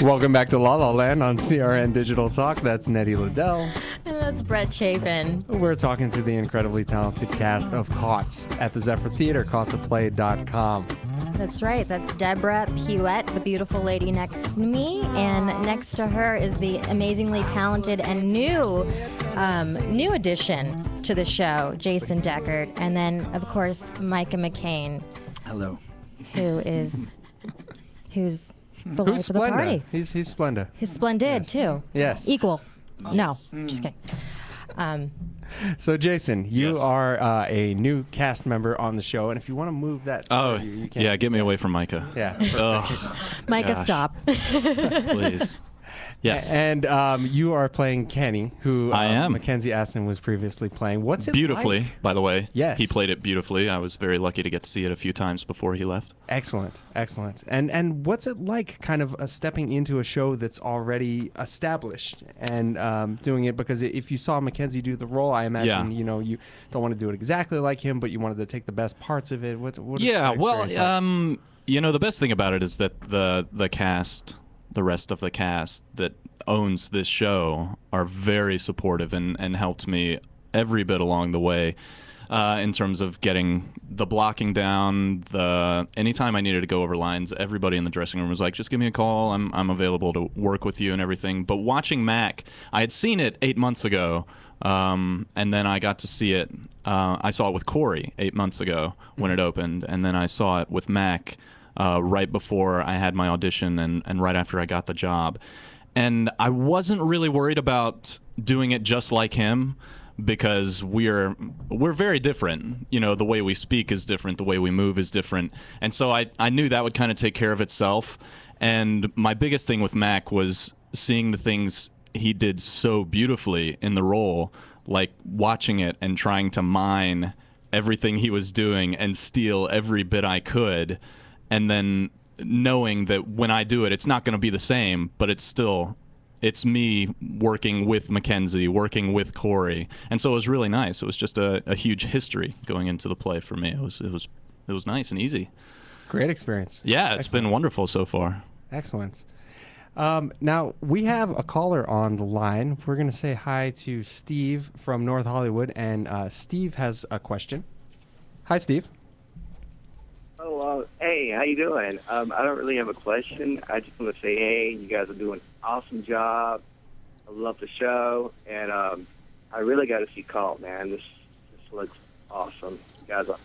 Welcome back to La La Land on CRN Digital Talk. That's Nettie Liddell. And that's Brett Chapin. We're talking to the incredibly talented cast of Caught at the Zephyr Theater, caughttoplay.com. That's right. That's Deborah Puett, the beautiful lady next to me. And next to her is the amazingly talented and new addition to the show, Jason Deckard. And then, of course, Micah McCain. Hello. Who's the life of the party. He's Splenda. He's splendid, too. Yes. Equal. No, just kidding. So, Jason, you Yes. are a new cast member on the show, and if you want to move that... Oh, you can. yeah, get me away from Micah. Yeah. Ugh, Micah, gosh. stop. please. Yes. And you are playing Kenny, who I am. Mackenzie Aston was previously playing. What's it Beautifully, like? by the way. Yes. He played it beautifully. I was very lucky to get to see it a few times before he left. Excellent, excellent. And what's it like kind of stepping into a show that's already established and doing it? Because if you saw Mackenzie do the role, I imagine, you know, you don't want to do it exactly like him, but you wanted to take the best parts of it. What is Yeah, that well, experience like? you know, the best thing about it is that the cast, the rest of the cast that owns this show are very supportive and helped me every bit along the way in terms of getting the blocking down. Anytime I needed to go over lines, everybody in the dressing room was like, just give me a call. I'm available to work with you and everything. But watching Mac, I had seen it 8 months ago, and then I got to see it. I saw it with Corey 8 months ago when it opened, and then I saw it with Mac right before I had my audition and right after I got the job. And I wasn't really worried about doing it just like him because we're very different. You know, the way we speak is different, the way we move is different. And so I knew that would kind of take care of itself. And my biggest thing with Mac was seeing the things he did so beautifully in the role, like watching it and trying to mine everything he was doing and steal every bit I could. And then knowing that when I do it, it's not going to be the same, but it's me working with Mackenzie, working with Corey. And so it was really nice. It was just a huge history going into the play for me. It was nice and easy. Great experience. Yeah, it's been wonderful so far. Excellent. Now, we have a caller on the line. We're going to say hi to Steve from North Hollywood, and Steve has a question. Hi, Steve. Oh, hey, how you doing? I don't really have a question. I just want to say, hey, you guys are doing an awesome job. I love the show, and I really got to see Call, man. This looks awesome. You guys are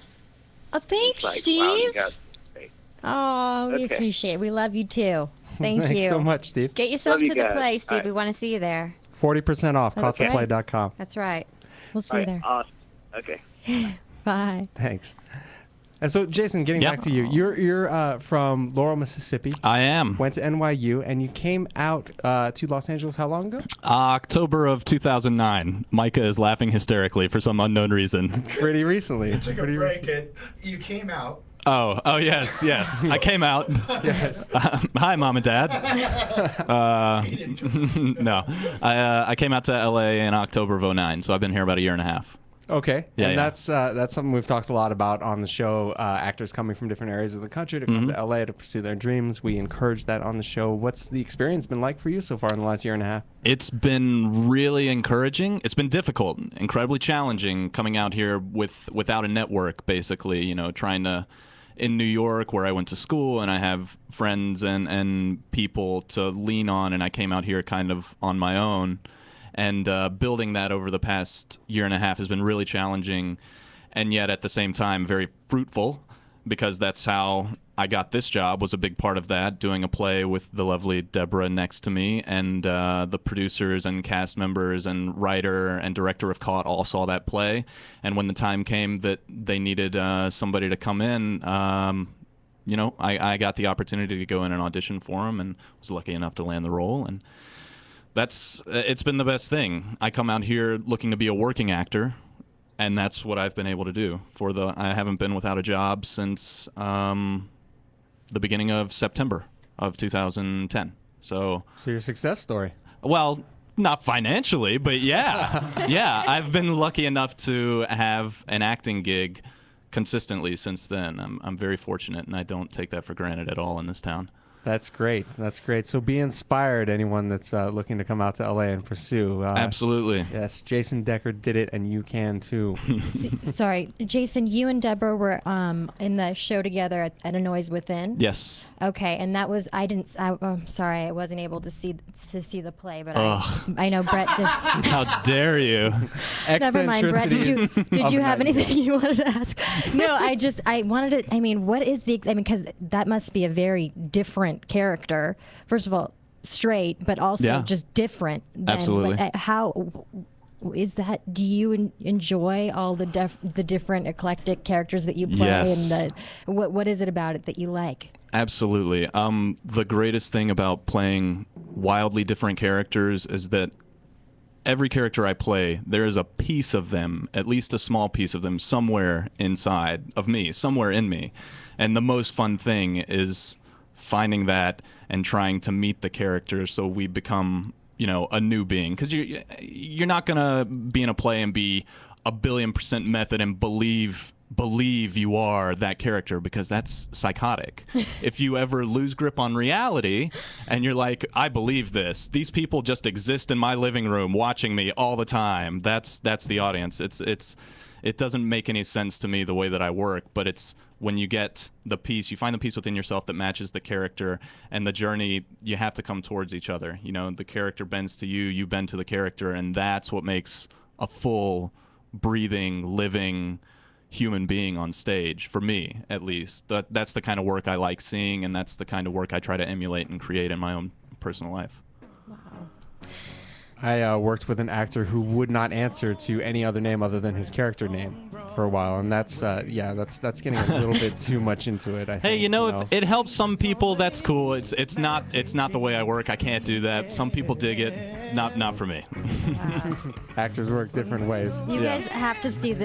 Oh, thanks, like, Steve. wow, you guys are great. Oh, we Okay. appreciate it. We love you, too. Thank Thanks you. so much, Steve. Get yourself Love you to the guys. play, Steve. All right. We want to see you there. 40% off, That's right. caughttoplay.com. That's right. We'll see All you right, there. awesome. Okay. Bye. Thanks. And so, Jason, getting Yeah. back to you, you're from Laurel, Mississippi. I am. Went to NYU, and you came out to Los Angeles how long ago? October of 2009. Micah is laughing hysterically for some unknown reason. Pretty recently. Took a break and you came out. Oh, yes. I came out. Yes. Hi, Mom and Dad. No, I came out to LA in October of 2009, so I've been here about a year and a half. Okay. Yeah, And yeah. that's something we've talked a lot about on the show. Actors coming from different areas of the country to come to LA to pursue their dreams. We encourage that on the show. What's the experience been like for you so far in the last year and a half? It's been really encouraging. It's been difficult, incredibly challenging coming out here without a network, basically, you know, trying to, in New York where I went to school and I have friends and people to lean on, and I came out here kind of on my own. And building that over the past year and a half has been really challenging, and yet at the same time very fruitful, because that's how I got this job, was a big part of that, doing a play with the lovely Deborah next to me, and the producers and cast members and writer and director of Caught all saw that play. And when the time came that they needed somebody to come in, you know, I got the opportunity to go in and audition for him, and was lucky enough to land the role. And it's been the best thing. I come out here looking to be a working actor, and that's what I've been able to do. I haven't been without a job since the beginning of September of 2010. So your success story. Well, not financially, but yeah. Yeah, I've been lucky enough to have an acting gig consistently since then. I'm very fortunate, and I don't take that for granted at all in this town. That's great. That's great. So be inspired, anyone that's looking to come out to LA and pursue. Absolutely. Yes, Jason Decker did it, and you can too. Sorry, Jason, you and Deborah were in the show together at A Noise Within. Yes. Okay, and that was I'm sorry, I wasn't able to see the play, but I know Brett did. How dare you? Never mind, Brett. Did you have night. anything you wanted to ask? No, I wanted to. I mean, what is because that must be a very different character. First of all, straight, but also just different. Absolutely. How is that? Do you enjoy all the different eclectic characters that you play? Yes. And what is it about it that you like? Absolutely. The greatest thing about playing wildly different characters is that every character I play, there is a piece of them, at least a small piece of them, somewhere inside of me, somewhere in me. And the most fun thing is finding that and trying to meet the character so we become, a new being. Because you're not going to be in a play and be 1,000,000,000% method and believe you are that character, because that's psychotic. If you ever lose grip on reality and you're like, I believe this, these people just exist in my living room watching me all the time, that's the audience. It doesn't make any sense to me the way that I work, but it's when you get the piece, you find the piece within yourself that matches the character, and the journey, you have to come towards each other. The character bends to you, you bend to the character, and that's what makes a full, breathing, living human being on stage, for me at least. That's the kind of work I like seeing, and that's the kind of work I try to emulate and create in my own personal life. Wow. I worked with an actor who would not answer to any other name other than his character name for a while, and that's getting a little bit too much into it. I think, if it helps some people, that's cool. It's not the way I work. I can't do that. Some people dig it. Not for me. Actors work different ways. You guys have to see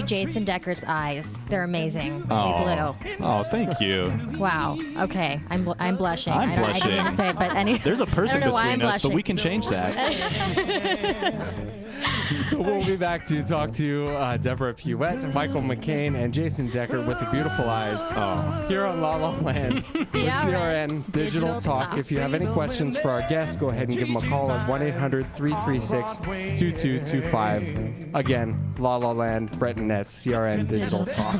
Jason Decker's eyes. They're amazing. Oh. Blue. Oh, thank you. Wow. Okay, I'm blushing. I'm blushing. I didn't say it, but anyway. There's a person I don't know why between I'm us, but blushing. we can change that. So we'll be back to talk to Deborah Puette, Michael McCain, and Jason Decker with the beautiful eyes here on La La Land with CRN Digital Talk. If you have any questions for our guests, go ahead and give them a call at 1-800-336-2225. Again, La La Land, Brett and Nett, CRN Digital Talk.